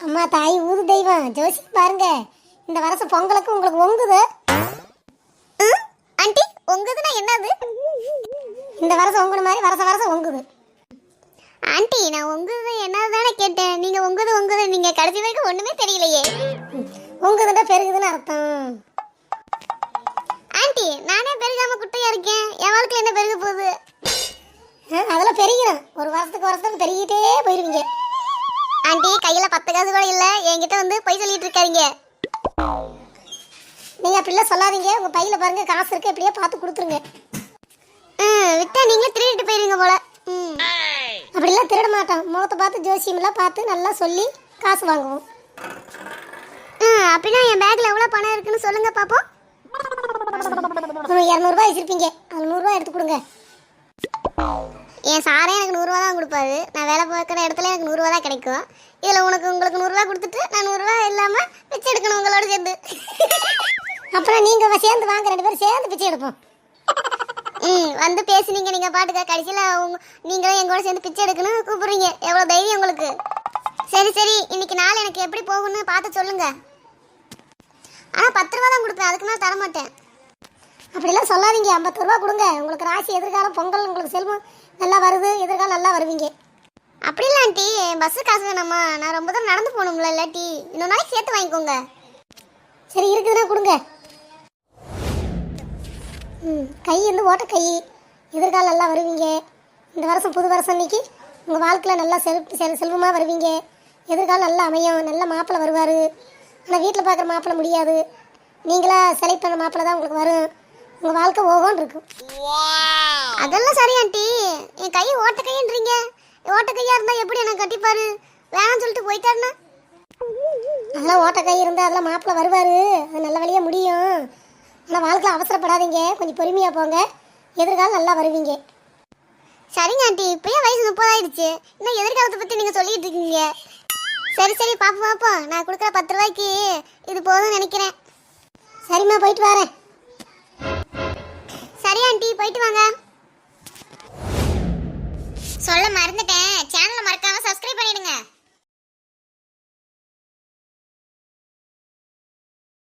அம்மா தாய் ஊது தெய்வம் ஜோசி பாருங்க, இந்த வருஷம் பொங்கலுக்கு உங்களுக்கு ஒங்குது. ஆண்டி ஒங்குதுன்னா என்னது? இந்த வருஷம் ஒங்குன மாதிரி வருஷம் வருஷம் ஒங்குது. ஆண்டி நான் ஒங்குது என்னதானே கேட்டேன், நீங்க ஒங்குது நீங்க கடைசி வரைக்கும் ஒண்ணுமே தெரியலையே. ஒங்குதுன்னா பெருகுதுன்னு அர்த்தம். ஆண்டி நானே பெருகாம குட்டையா இருக்கேன், என் வாழ்க்கையில என்ன பெருக போகுது? அதெல்லாம் பெருகிடும், ஒரு வருஷத்துக்கு பெருகிட்டே போயிருவீங்க. ஆண்டி கையில 10 காசு கூட இல்ல, என்கிட்ட வந்து பொய் சொல்லிட்டு இருக்காதீங்க. நீங்க அப்படிலாம் சொல்லாதீங்க, உங்க பையில பாருங்க காசு இருக்கு, எப்படியே பார்த்து கொடுத்துருங்க. விட்டா நீங்களே திருடிட்டு போயிருவீங்க போல. அப்படிலாம் திருட மாட்டோம், முகத்தை பார்த்து ஜோசியமெல்லாம் பார்த்து நல்லா சொல்லி காசு வாங்குவோம். அப்படின்னா என் பேக்ல எவ்வளவு பணம் இருக்குன்னு சொல்லுங்க பாப்போம். 200 ரூபாய் வச்சிருப்பீங்க, அது 100 ரூபாய் எடுத்து கொடுங்க. என் சாரே எனக்கு 100 ரூபா தான் கொடுப்பாரு, நான் வேலை பார்க்குற இடத்துல எனக்கு 100 ரூபா தான் கிடைக்கும். இதில் உங்களுக்கு 100 ரூபா கொடுத்துட்டு நான் 100 ரூபா இல்லாமல் பிச்சை எடுக்கணும் உங்களோட சேர்ந்து. அப்புறம் நீங்கள் சேர்ந்து வாங்க, 2 பேரும் சேர்ந்து பிச்சை எடுப்போம். வந்து பேசுனீங்க நீங்கள் பாட்டுக்க, கடைசியில் நீங்களும் எங்களோட சேர்ந்து பிச்சை எடுக்கணும் கூப்பிடுறீங்க, எவ்வளோ தைரியம் உங்களுக்கு? சரி இன்னைக்கு நாள் எனக்கு எப்படி போகும்னு பார்த்து சொல்லுங்க. ஆனால் 10 ரூபா தான் கொடுப்பேன், அதுக்கு நான் தரமாட்டேன். அப்படிலாம் சொல்லாதீங்க, 50 ரூபா கொடுங்க. உங்களுக்கு ராசி எதிர்காலம் பொங்கல், உங்களுக்கு செல்வம் நல்லா வருது, எதிர்காலம் நல்லா வருவீங்க. அப்படி இல்லை ஆண்டி, பஸ்ஸு காசு வேணாமா, நான் ரொம்ப தூரம் நடந்து போகணும்ல, இல்லாட்டி இன்னொரு நாளைக்கு சேர்த்து வாங்கிக்கோங்க. சரி இருக்குதுன்னா கொடுங்க. கை வந்து ஓட்ட கை, எதிர்காலம் நல்லா வருவீங்க. இந்த வருஷம் புது வருஷம் இன்னைக்கு உங்கள் வாழ்க்கையில் நல்லா செல்வமாக வருவீங்க. எதிர்காலம் நல்லா அமையும், நல்ல மாப்பிள்ளை வருவார். ஆனால் வீட்டில் பார்க்குற மாப்பிள்ளை முடியாது, நீங்களா செலக்ட் பண்ண மாப்பிள்ளை தான் உங்களுக்கு வரும். உங்கள் வாழ்க்கை ஓகோன்னு இருக்கும். அதெல்லாம் சரி ஆண்டி, என் கை ஓட்ட கைன்றீங்க, ஓட்ட கையா இருந்தா எப்படி எனக்கு கட்டிப்பாரு? வேணாம்னு சொல்லிட்டு போயிட்டாருன்னா? அதெல்லாம் ஓட்ட கை இருந்தால் அதெல்லாம் மாப்பிள்ளை வருவார், அது நல்ல வழியாக முடியும். ஆனால் வாழ்க்கையில் அவசரப்படாதீங்க, கொஞ்சம் பொறுமையாக போங்க, எதிர்காலம் நல்லா வருவீங்க. சரிங்க ஆண்டி, இப்போயே வயசு 30 ஆயிடுச்சு, இன்னும் எதிர்காலத்தை பற்றி நீங்கள் சொல்லிட்டு இருக்கீங்க. சரி பாப்போம், நான் கொடுக்குற 10 ரூபாய்க்கு இது போதும்னு நினைக்கிறேன். சரிம்மா, போயிட்டு வரேன். சரி ஆண்டி, போயிட்டு வாங்க. சொல்ல மறந்துட்டேன், சேனலை மறக்காம சப்ஸ்கிரைப் பண்ணிடுங்க.